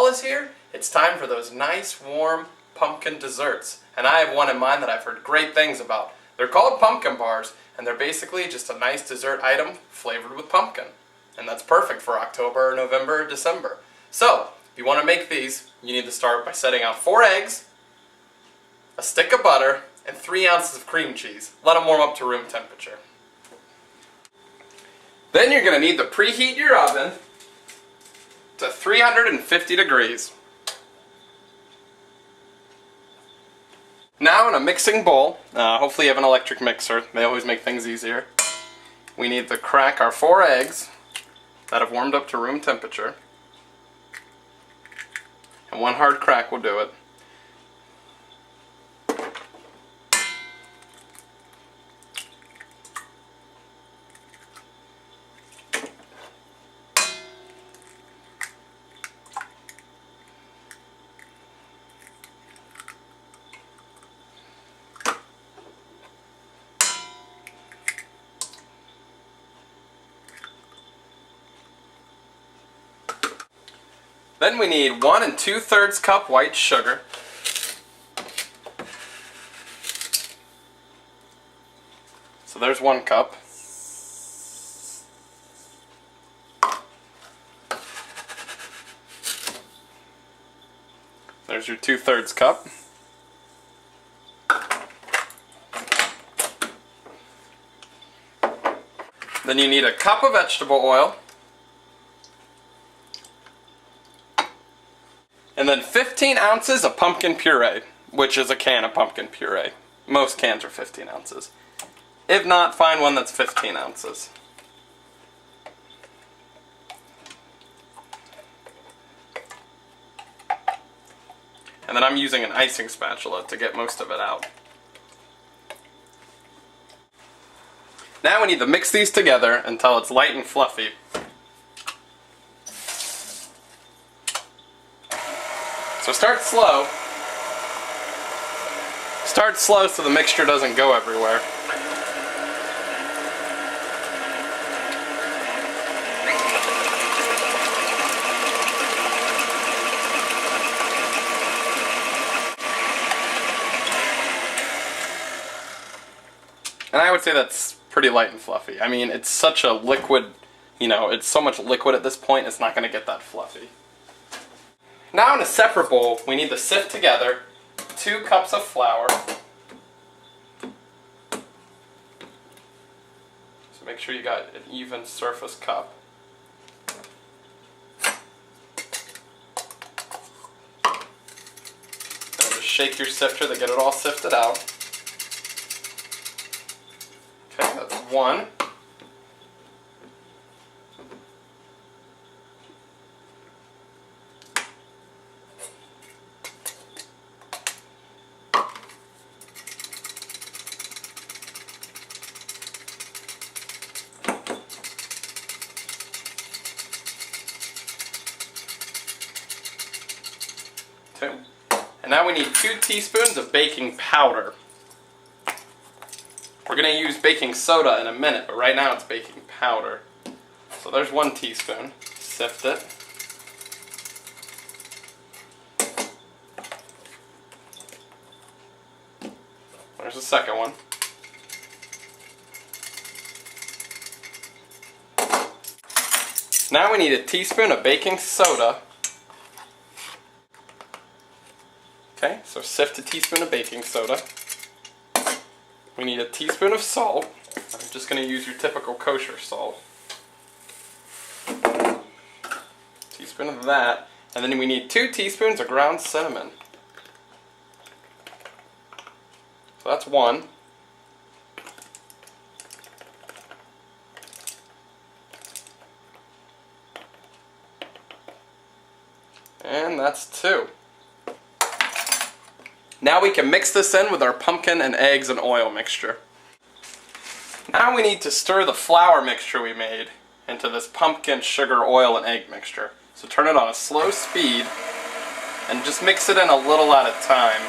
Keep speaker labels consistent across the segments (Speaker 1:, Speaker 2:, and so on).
Speaker 1: is here, it's time for those nice warm pumpkin desserts. And I have one in mind that I've heard great things about. They're called pumpkin bars, and they're basically just a nice dessert item flavored with pumpkin. And that's perfect for October, November, December. So, if you want to make these, you need to start by setting out 4 eggs, a stick of butter, and 3 ounces of cream cheese. Let them warm up to room temperature. Then you're going to need to preheat your oven to 350 degrees. Now in a mixing bowl, hopefully you have an electric mixer, they always make things easier. We need to crack our 4 eggs that have warmed up to room temperature. And 1 hard crack will do it. Then we need 1 2/3 cup white sugar. So there's 1 cup. There's your 2/3 cup. Then you need a cup of vegetable oil. And then 15 ounces of pumpkin puree, which is a can of pumpkin puree. Most cans are 15 ounces. If not, find one that's 15 ounces. And then I'm using an icing spatula to get most of it out. Now we need to mix these together until it's light and fluffy. So start slow. Start slow so the mixture doesn't go everywhere. And I would say that's pretty light and fluffy. I mean, it's such a liquid, it's so much liquid at this point, it's not going to get that fluffy. Now in a separate bowl, we need to sift together 2 cups of flour. So make sure you got an even surface cup. And just shake your sifter to get it all sifted out. Okay, that's 1. And now we need 2 teaspoons of baking powder. We're going to use baking soda in a minute, but right now it's baking powder. So there's 1 teaspoon. Sift it. There's the second one. Now we need a teaspoon of baking soda. Okay, so sift a teaspoon of baking soda. We need a teaspoon of salt. I'm just going to use your typical kosher salt. Teaspoon of that. And then we need 2 teaspoons of ground cinnamon. So that's 1. And that's 2. Now we can mix this in with our pumpkin and eggs and oil mixture. Now we need to stir the flour mixture we made into this pumpkin, sugar, oil, and egg mixture. So turn it on a slow speed and just mix it in a little at a time.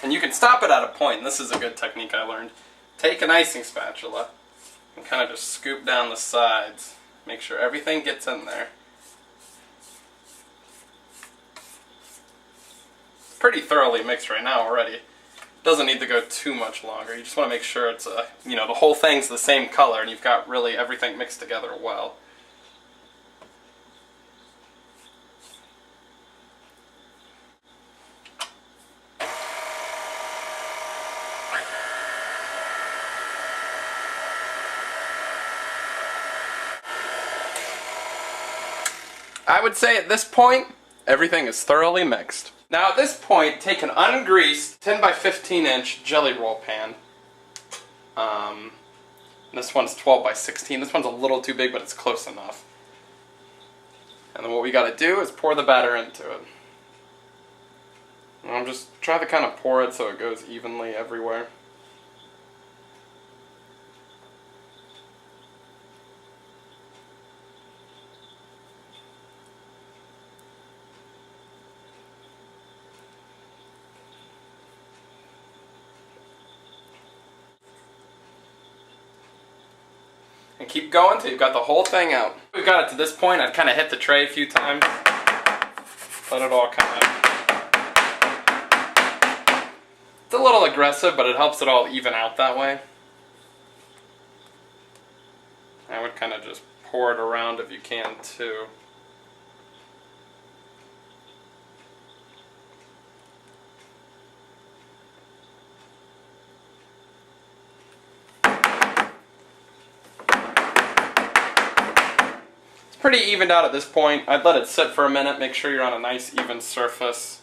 Speaker 1: And you can stop it at a point, and this is a good technique I learned. Take an icing spatula and kind of just scoop down the sides. Make sure everything gets in there. It's pretty thoroughly mixed right now already. Doesn't need to go too much longer. You just want to make sure it's the whole thing's the same color and you've got really everything mixed together well. I would say at this point, everything is thoroughly mixed. Now at this point, take an ungreased 10 by 15 inch jelly roll pan. This one's 12 by 16. This one's a little too big, but it's close enough. And then what we gotta do is pour the batter into it. And I'll just try to kind of pour it so it goes evenly everywhere. And keep going until you've got the whole thing out. We've got it to this point. I've kind of hit the tray a few times. Let it all kind of... It's a little aggressive, but it helps it all even out that way. I would kind of just pour it around if you can too. Pretty evened out at this point. I'd let it sit for a minute, make sure you're on a nice even surface.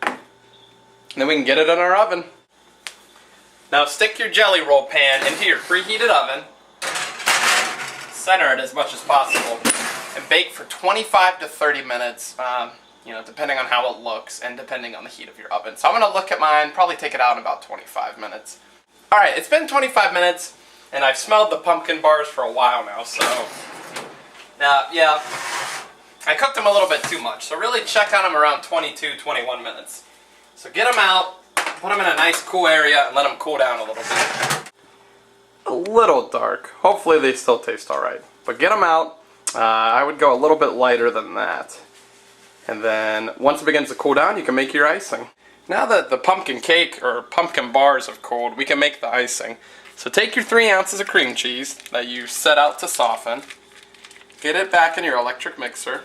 Speaker 1: And then we can get it in our oven. Now stick your jelly roll pan into your preheated oven. Center it as much as possible. And bake for 25 to 30 minutes, depending on how it looks and depending on the heat of your oven. So I'm going to look at mine, probably take it out in about 25 minutes. Alright, it's been 25 minutes. And I've smelled the pumpkin bars for a while now, so... yeah, I cooked them a little bit too much, so really check on them around 22, 21 minutes. So get them out, put them in a nice cool area, and let them cool down a little bit. A little dark. Hopefully they still taste alright. But get them out. I would go a little bit lighter than that. And then, once it begins to cool down, you can make your icing. Now that the pumpkin cake, or pumpkin bars have cooled, we can make the icing. So take your 3 ounces of cream cheese that you set out to soften, get it back in your electric mixer,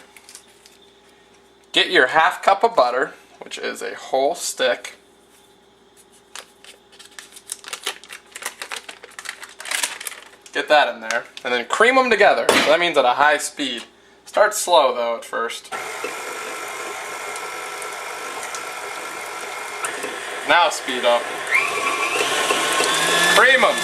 Speaker 1: get your ½ cup of butter, which is a whole stick, get that in there, and then cream them together. So that means at a high speed. Start slow though at first. Now speed up. Cream them.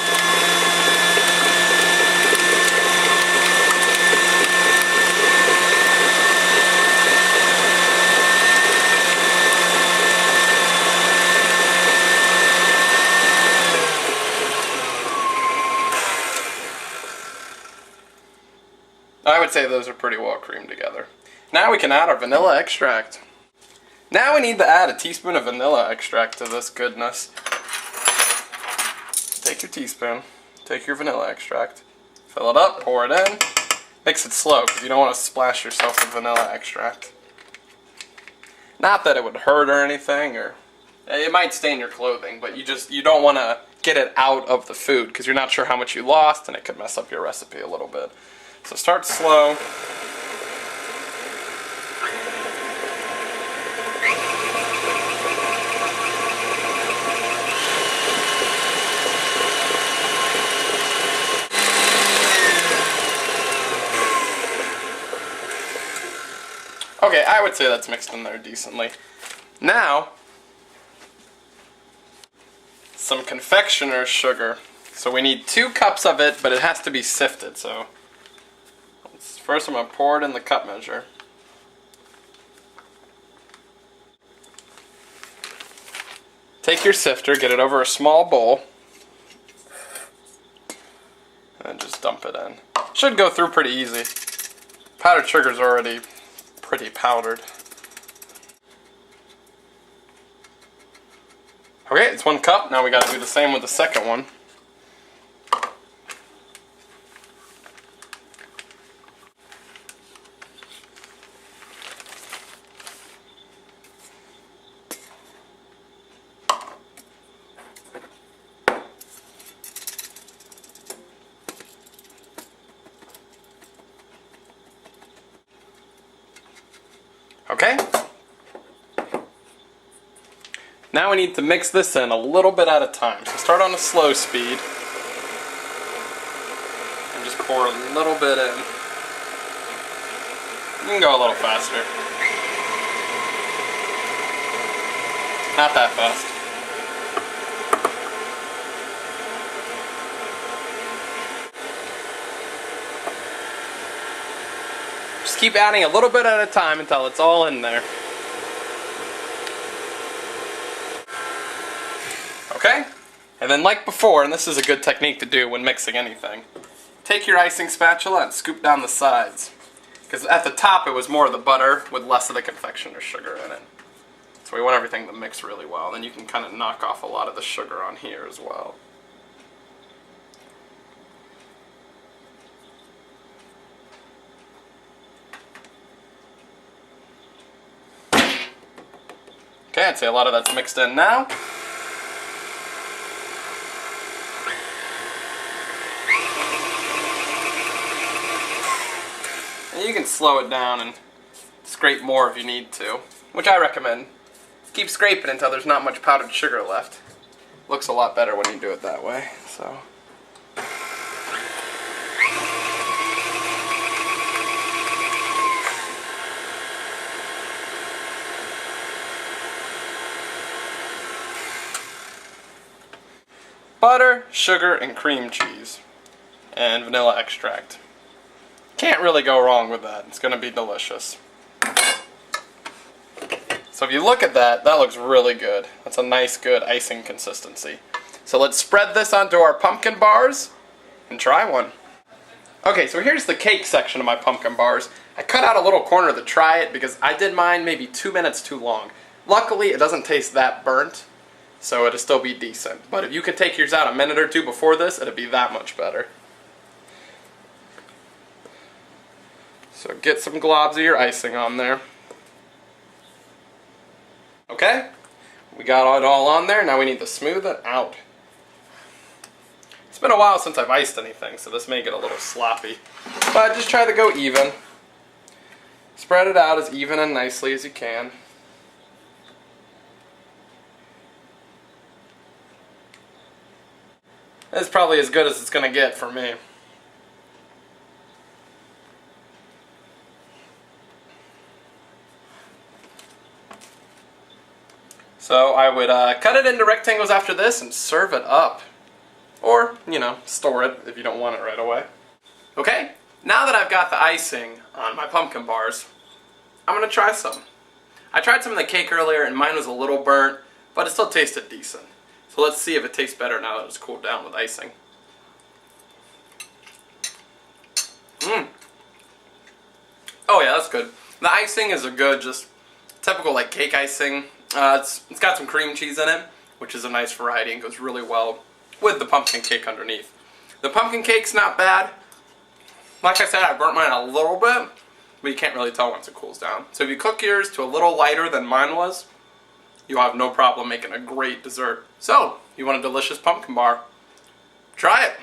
Speaker 1: I would say those are pretty well creamed together. Now we can add our vanilla extract. Now we need to add a teaspoon of vanilla extract to this goodness. Take your teaspoon, take your vanilla extract, fill it up, pour it in. Mix it slow because you don't want to splash yourself with vanilla extract. Not that it would hurt or anything, or it might stain your clothing, but you don't want to get it out of the food because you're not sure how much you lost and it could mess up your recipe a little bit. So start slow. Okay, I would say that's mixed in there decently. Now, some confectioner's sugar. So we need 2 cups of it, but it has to be sifted. So first I'm going to pour it in the cup measure. Take your sifter, get it over a small bowl, and just dump it in. Should go through pretty easy. Powdered sugar's already pretty powdered. Okay, it's 1 cup. Now we got to do the same with the second one. Okay. Now we need to mix this in a little bit at a time. So start on a slow speed and just pour a little bit in. You can go a little faster. Not that fast. Just keep adding a little bit at a time until it's all in there. Okay? And then like before, and this is a good technique to do when mixing anything, take your icing spatula and scoop down the sides. Because at the top it was more of the butter with less of the confectioner sugar in it. So we want everything to mix really well. Then you can kind of knock off a lot of the sugar on here as well. Okay, I'd say a lot of that's mixed in now. And you can slow it down and scrape more if you need to, which I recommend. Keep scraping until there's not much powdered sugar left. Looks a lot better when you do it that way. So. Butter, sugar, and cream cheese, and vanilla extract. Can't really go wrong with that. It's going to be delicious. So if you look at that, that looks really good. That's a nice, good icing consistency. So let's spread this onto our pumpkin bars and try one. Okay, so here's the cake section of my pumpkin bars. I cut out a little corner to try it because I did mine maybe 2 minutes too long. Luckily, it doesn't taste that burnt, so it'll still be decent. But if you could take yours out a minute or two before this, it'll be that much better. So get some globs of your icing on there. Okay, we got it all on there. Now we need to smooth it out. It's been a while since I've iced anything, so this may get a little sloppy. But just try to go even. Spread it out as even and nicely as you can. This is probably as good as it's going to get for me. So I would cut it into rectangles after this and serve it up. Or, you know, store it if you don't want it right away. Okay, now that I've got the icing on my pumpkin bars, I'm going to try some. I tried some of the cake earlier and mine was a little burnt, but it still tasted decent. So let's see if it tastes better now that it's cooled down with icing. Oh yeah, that's good. The icing is a good, just typical like cake icing. It's got some cream cheese in it, which is a nice variety and goes really well with the pumpkin cake underneath. The pumpkin cake's not bad. Like I said, I burnt mine a little bit, but you can't really tell once it cools down. So if you cook yours to a little lighter than mine was, you'll have no problem making a great dessert. So, you want a delicious pumpkin bar? Try it!